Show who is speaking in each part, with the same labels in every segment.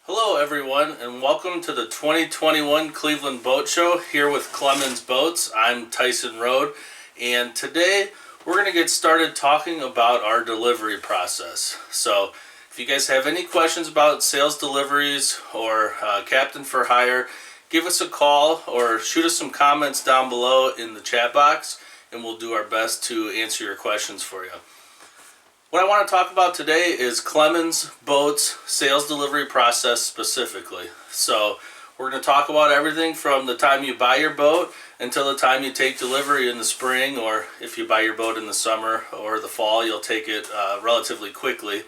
Speaker 1: Hello everyone, and welcome to the 2021 Cleveland Boat Show here with Clemons Boats. I'm Tyson Road, and today we're going to get started talking about our delivery process. So if you guys have any questions about sales deliveries or captain for hire, give us a call or shoot us some comments down below in the chat box, and we'll do our best to answer your questions for you. What I want to talk about today is Clemons Boats sales delivery process specifically. So we're going to talk about everything from the time you buy your boat until the time you take delivery in the spring, or if you buy your boat in the summer or the fall, you'll take it relatively quickly.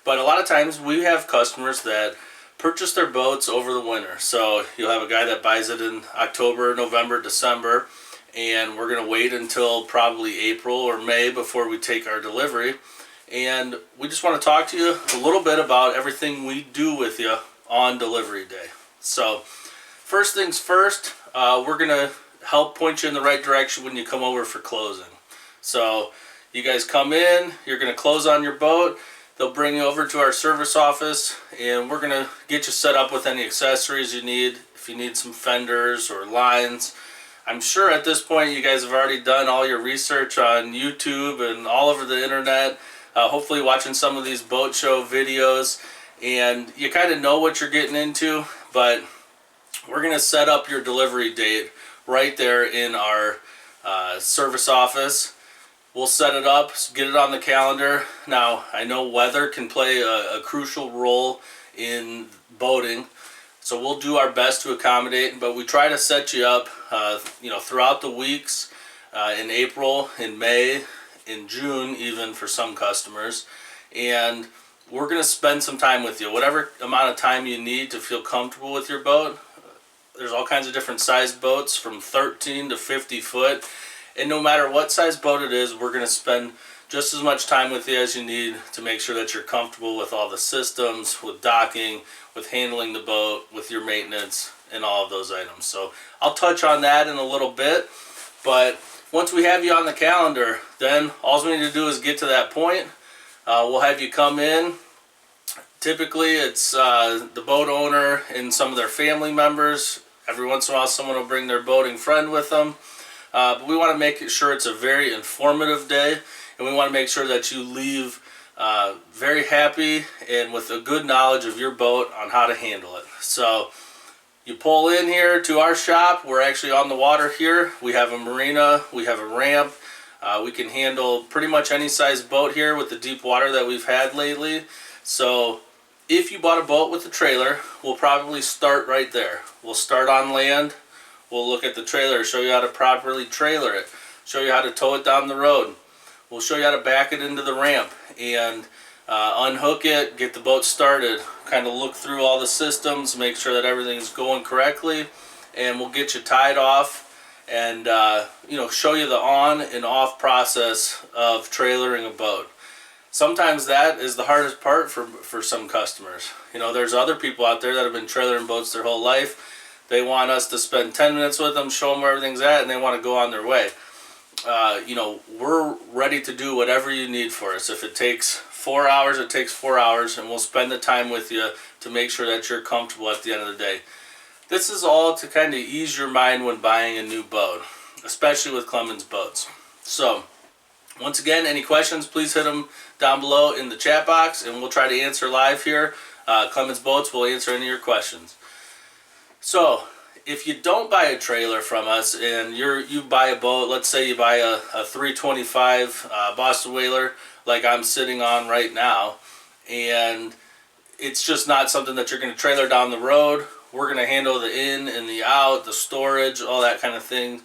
Speaker 1: But a lot of times we have customers that purchase their boats over the winter. So you'll have a guy that buys it in October, November, December, and we're going to wait until probably April or May before we take our delivery. And we just want to talk to you a little bit about everything we do with you on delivery day. So first things first, we're going to help point you in the right direction when you come over for closing. So you guys come in, you're going to close on your boat, they'll bring you over to our service office, and we're going to get you set up with any accessories you need. If you need some fenders or lines, I'm sure at this point you guys have already done all your research on YouTube and all over the internet. Hopefully watching some of these boat show videos, and you kind of know what you're getting into. But we're going to set up your delivery date right there in our service office. We'll set it up, get it on the calendar. Now, I know weather can play a crucial role in boating, so we'll do our best to accommodate, but we try to set you up throughout the weeks in April, in May, in June even for some customers. And we're going to spend some time with you, whatever amount of time you need to feel comfortable with your boat. There's all kinds of different size boats from 13 to 50 foot, and no matter what size boat it is, we're going to spend just as much time with you as you need to make sure that you're comfortable with all the systems, with docking, with handling the boat, with your maintenance, and all of those items. So I'll touch on that in a little bit, but once we have you on the calendar, then all we need to do is get to that point. We'll have you come in. Typically, it's the boat owner and some of their family members. Every once in a while, someone will bring their boating friend with them. But we want to make sure it's a very informative day, and we want to make sure that you leave very happy and with a good knowledge of your boat on how to handle it. So you pull in here to our shop. We're actually on the water here. We have a marina, we have a ramp. We can handle pretty much any size boat here with the deep water that we've had lately. So if you bought a boat with a trailer, we'll probably start right there. We'll start on land. We'll look at the trailer, show you how to properly trailer it, show you how to tow it down the road. We'll show you how to back it into the ramp and unhook it, get the boat started, kind of look through all the systems, make sure that everything's going correctly, and we'll get you tied off and show you the on and off process of trailering a boat. Sometimes that is the hardest part for some customers. There's other people out there that have been trailering boats their whole life. They want us to spend 10 minutes with them, show them where everything's at, and they want to go on their way. We're ready to do whatever you need for us. If it takes 4 hours, it takes 4 hours, and we'll spend the time with you to make sure that you're comfortable at the end of the day. This is all to kind of ease your mind when buying a new boat, especially with Clemons Boats. So, once again, any questions, please hit them down below in the chat box, and we'll try to answer live here. Clemons Boats will answer any of your questions. So, if you don't buy a trailer from us and you buy a boat, let's say you buy a 325 Boston Whaler like I'm sitting on right now, and it's just not something that you're going to trailer down the road. We're going to handle the in and the out, the storage, all that kind of thing.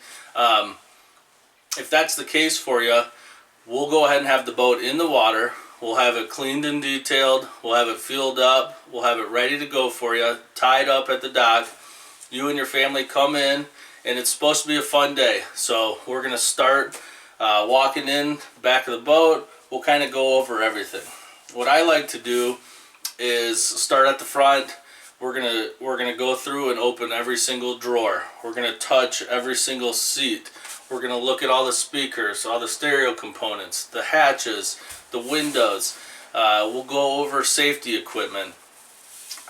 Speaker 1: If that's the case for you, we'll go ahead and have the boat in the water. We'll have it cleaned and detailed. We'll have it fueled up. We'll have it ready to go for you, tied up at the dock. You and your family come in, and it's supposed to be a fun day. So we're going to start walking in the back of the boat. We'll kind of go over everything. What I like to do is start at the front. We're gonna go through and open every single drawer. We're gonna touch every single seat. We're gonna look at all the speakers, all the stereo components, the hatches, the windows. We'll go over safety equipment.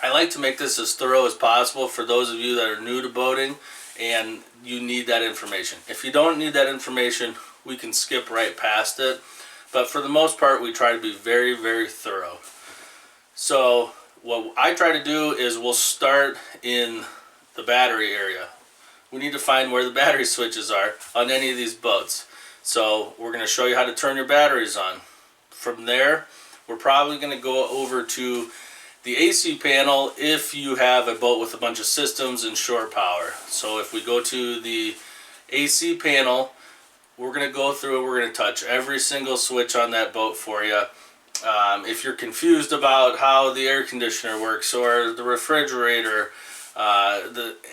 Speaker 1: I like to make this as thorough as possible for those of you that are new to boating and you need that information. If you don't need that information, we can skip right past it. But for the most part, we try to be very, very thorough. So what I try to do is we'll start in the battery area. We need to find where the battery switches are on any of these boats. So we're going to show you how to turn your batteries on. From there, we're probably going to go over to the AC panel if you have a boat with a bunch of systems and shore power. So if we go to the AC panel, we're going to go through and we're going to touch every single switch on that boat for you. If you're confused about how the air conditioner works or the refrigerator,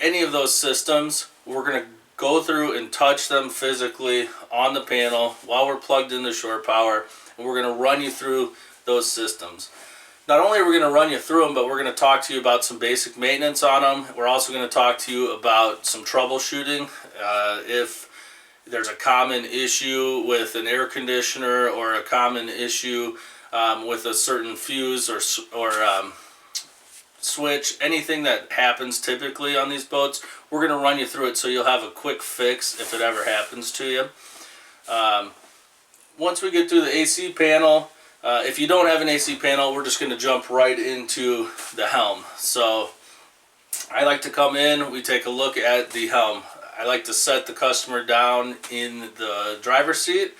Speaker 1: any of those systems, we're going to go through and touch them physically on the panel while we're plugged into shore power, and we're going to run you through those systems. Not only are we going to run you through them, but we're going to talk to you about some basic maintenance on them. We're also going to talk to you about some troubleshooting. If there's a common issue with an air conditioner or a common issue with a certain fuse or switch, anything that happens typically on these boats, we're going to run you through it so you'll have a quick fix if it ever happens to you. Once we get through the AC panel, if you don't have an AC panel, we're just going to jump right into the helm. So I like to come in, we take a look at the helm. I like to set the customer down in the driver's seat,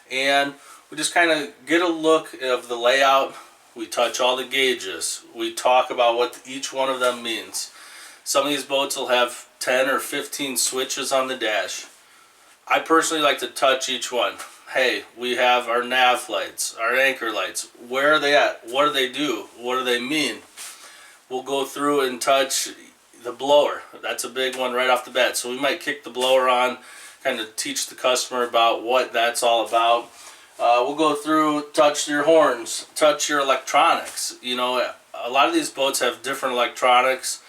Speaker 1: and we just kind of get a look of the layout. We touch all the gauges. We talk about what each one of them means. Some of these boats will have 10 or 15 switches on the dash. I personally like to touch each one. Hey, we have our nav lights, our anchor lights. Where are they at? What do they do? What do they mean? We'll go through and touch the blower. That's a big one right off the bat. So we might kick the blower on, kind of teach the customer about what that's all about. We'll go through, touch your horns, touch your electronics. You know, a lot of these boats have different electronics.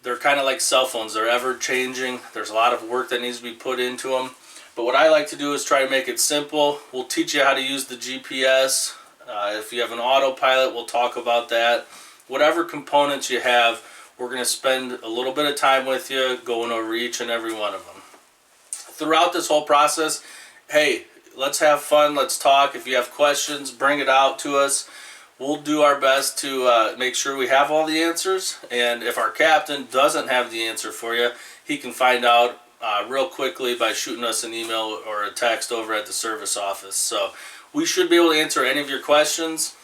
Speaker 1: They're kind of like cell phones. They're ever changing. There's a lot of work that needs to be put into them. But what I like to do is try to make it simple. We'll teach you how to use the GPS. If you have an autopilot, we'll talk about that. Whatever components you have, we're going to spend a little bit of time with you going over each and every one of them. Throughout this whole process, hey, let's have fun, let's talk. If you have questions, bring it out to us. We'll do our best to make sure we have all the answers. And if our captain doesn't have the answer for you, he can find out real quickly by shooting us an email or a text over at the service office. So we should be able to answer any of your questions.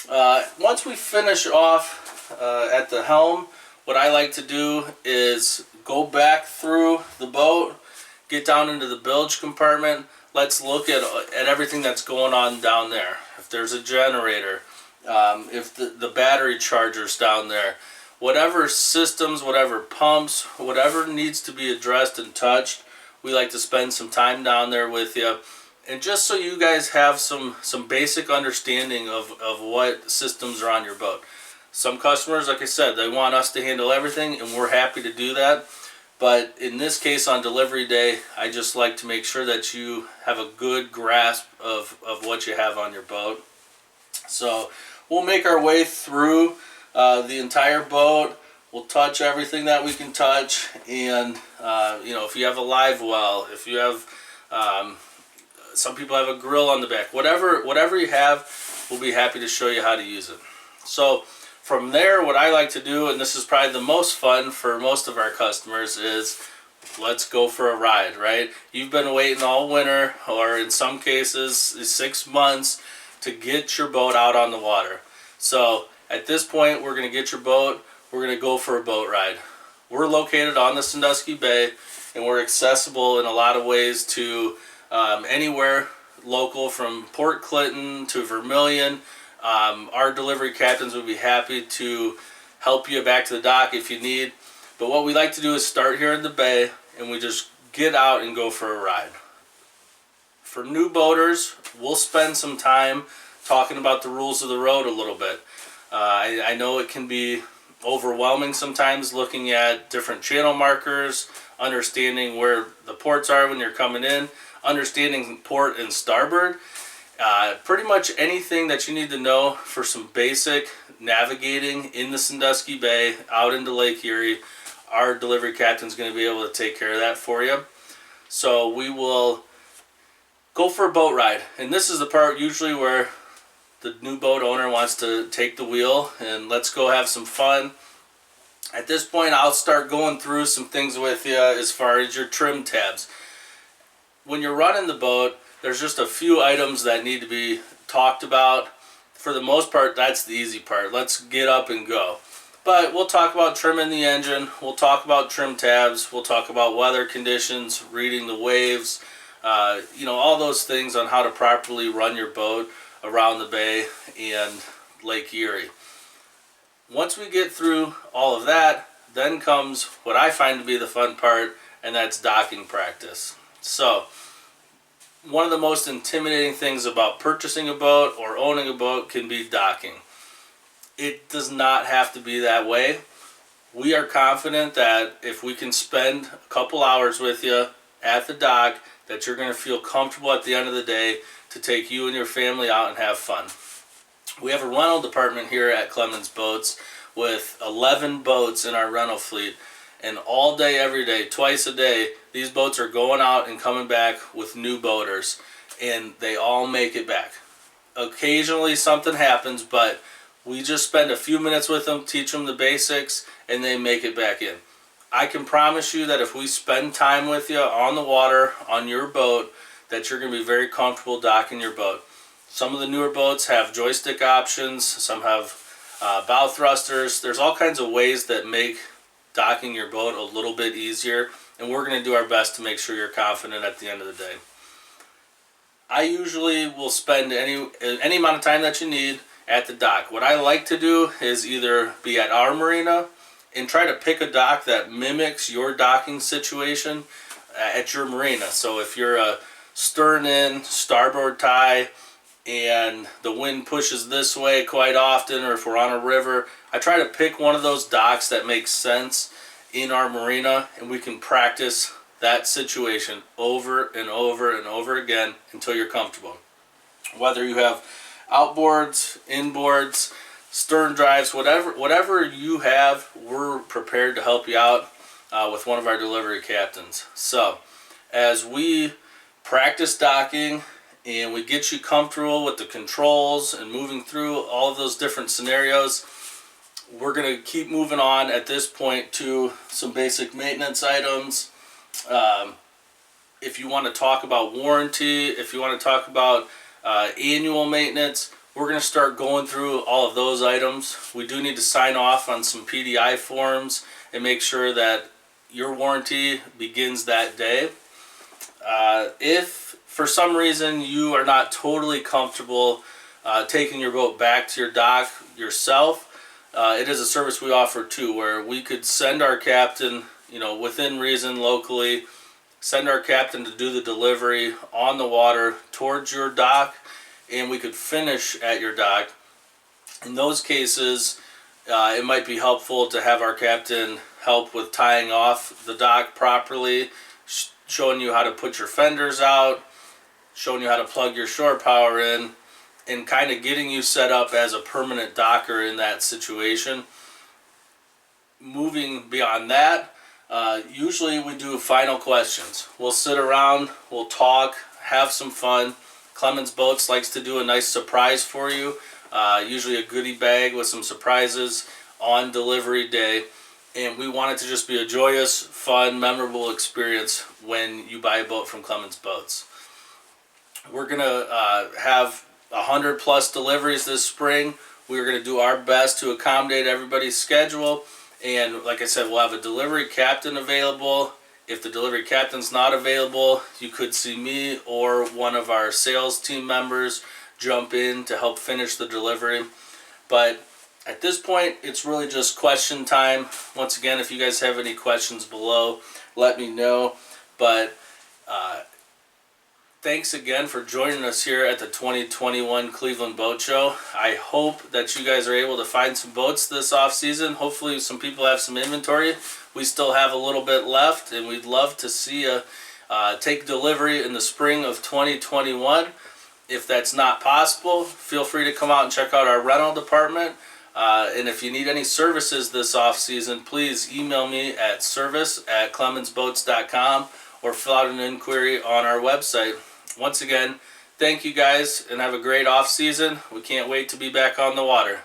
Speaker 1: Once we finish off at the helm, what I like to do is go back through the boat, get down into the bilge compartment. Let's look at everything that's going on down there. If there's a generator, if the battery charger's down there, whatever systems, whatever pumps, whatever needs to be addressed and touched, we like to spend some time down there with you. And just so you guys have some basic understanding of what systems are on your boat. Some customers, like I said, they want us to handle everything, and we're happy to do that. But in this case, on delivery day, I just like to make sure that you have a good grasp of what you have on your boat. So we'll make our way through the entire boat. We'll touch everything that we can touch, and you know, if you have a live well, if you have some people have a grill on the back, whatever you have, we'll be happy to show you how to use it. So from there, what I like to do, and this is probably the most fun for most of our customers, is let's go for a ride, right? You've been waiting all winter, or in some cases 6 months, to get your boat out on the water. So at this point, we're going to get your boat, we're going to go for a boat ride. We're located on the Sandusky Bay, and we're accessible in a lot of ways to anywhere local, from Port Clinton to Vermilion. Our delivery captains would be happy to help you back to the dock if you need. But what we like to do is start here in the bay, and we just get out and go for a ride. For new boaters, we'll spend some time talking about the rules of the road a little bit. I know it can be overwhelming sometimes looking at different channel markers, understanding where the ports are when you're coming in, understanding port and starboard. Pretty much anything that you need to know for some basic navigating in the Sandusky Bay out into Lake Erie, our delivery captain's going to be able to take care of that for you. So we will go for a boat ride, and this is the part usually where the new boat owner wants to take the wheel and let's go have some fun. At this point, I'll start going through some things with you as far as your trim tabs. When you're running the boat, there's just a few items that need to be talked about. For the most part, that's the easy part. Let's get up and go. But we'll talk about trimming the engine, we'll talk about trim tabs, we'll talk about weather conditions, reading the waves, all those things on how to properly run your boat around the bay and Lake Erie. Once we get through all of that, then comes what I find to be the fun part, and that's docking practice. So, one of the most intimidating things about purchasing a boat or owning a boat can be docking. It does not have to be that way. We are confident that if we can spend a couple hours with you at the dock, that you're going to feel comfortable at the end of the day to take you and your family out and have fun. We have a rental department here at Clemons Boats with 11 boats in our rental fleet, and all day, every day, twice a day, these boats are going out and coming back with new boaters, and they all make it back. Occasionally something happens, but we just spend a few minutes with them, teach them the basics, and they make it back in. I can promise you that if we spend time with you on the water, on your boat, that you're going to be very comfortable docking your boat. Some of the newer boats have joystick options, some have bow thrusters. There's all kinds of ways that make docking your boat a little bit easier, and we're going to do our best to make sure you're confident at the end of the day. I usually will spend any amount of time that you need at the dock. What I like to do is either be at our marina and try to pick a dock that mimics your docking situation at your marina. So if you're a stern in, starboard tie, and the wind pushes this way quite often, or if we're on a river, I try to pick one of those docks that makes sense in our marina, and we can practice that situation over and over and over again until you're comfortable. Whether you have outboards, inboards, stern drives, whatever you have, we're prepared to help you out with one of our delivery captains. So as we practice docking and we get you comfortable with the controls and moving through all of those different scenarios, we're going to keep moving on at this point to some basic maintenance items. If you want to talk about warranty, if you want to talk about annual maintenance, we're going to start going through all of those items. We do need to sign off on some PDI forms and make sure that your warranty begins that day. If for some reason you are not totally comfortable taking your boat back to your dock yourself, it is a service we offer too, where we could send our captain, within reason locally, send our captain to do the delivery on the water towards your dock, and we could finish at your dock. In those cases, it might be helpful to have our captain help with tying off the dock properly, showing you how to put your fenders out, showing you how to plug your shore power in, and kind of getting you set up as a permanent docker in that situation. Moving beyond that, usually we do final questions. We'll sit around, we'll talk, have some fun. Clemons Boats likes to do a nice surprise for you, usually a goodie bag with some surprises on delivery day. And we want it to just be a joyous, fun, memorable experience when you buy a boat from Clemons Boats. We're going to have 100 plus deliveries this spring. We're going to do our best to accommodate everybody's schedule. And like I said, we'll have a delivery captain available. If the delivery captain's not available, you could see me or one of our sales team members jump in to help finish the delivery. But at this point, it's really just question time. Once again, if you guys have any questions below, let me know. But thanks again for joining us here at the 2021 Cleveland Boat Show. I hope that you guys are able to find some boats this off season. Hopefully some people have some inventory. We still have a little bit left, and we'd love to see you take delivery in the spring of 2021. If that's not possible, feel free to come out and check out our rental department. And if you need any services this off season, please email me at service@clemonsboats.com or fill out an inquiry on our website. Once again, thank you guys and have a great off season. We can't wait to be back on the water.